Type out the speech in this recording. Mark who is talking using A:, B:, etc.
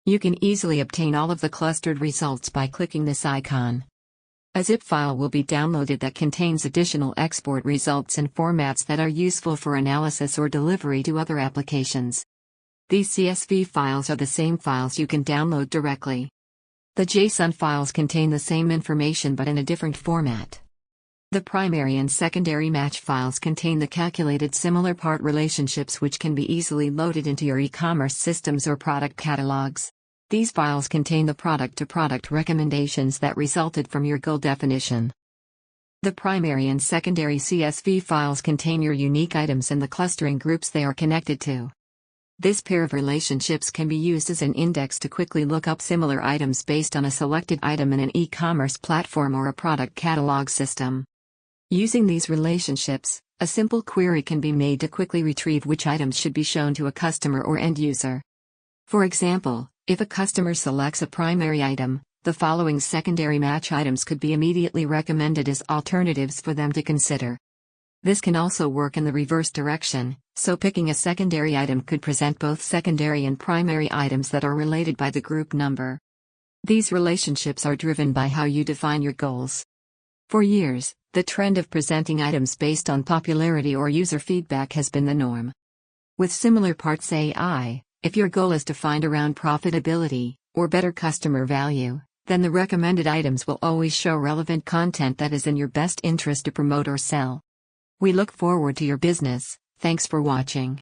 A: You can easily obtain all of the clustered results by clicking this icon. A zip file will be downloaded that contains additional export results and formats that are useful for analysis or delivery to other applications. These CSV files are the same files you can download directly. The JSON files contain the same information but in a different format. The primary and secondary match files contain the calculated similar part relationships which can be easily loaded into your e-commerce systems or product catalogs. These files contain the product-to-product recommendations that resulted from your goal definition. The primary and secondary CSV files contain your unique items and the clustering groups they are connected to. This pair of relationships can be used as an index to quickly look up similar items based on a selected item in an e-commerce platform or a product catalog system. Using these relationships, a simple query can be made to quickly retrieve which items should be shown to a customer or end user. For example, if a customer selects a primary item, the following secondary match items could be immediately recommended as alternatives for them to consider. This can also work in the reverse direction, so picking a secondary item could present both secondary and primary items that are related by the group number. These relationships are driven by how you define your goals. For years, the trend of presenting items based on popularity or user feedback has been the norm. With SimilarParts.ai, if your goal is to find around profitability, or better customer value, then the recommended items will always show relevant content that is in your best interest to promote or sell. We look forward to your business. Thanks for watching.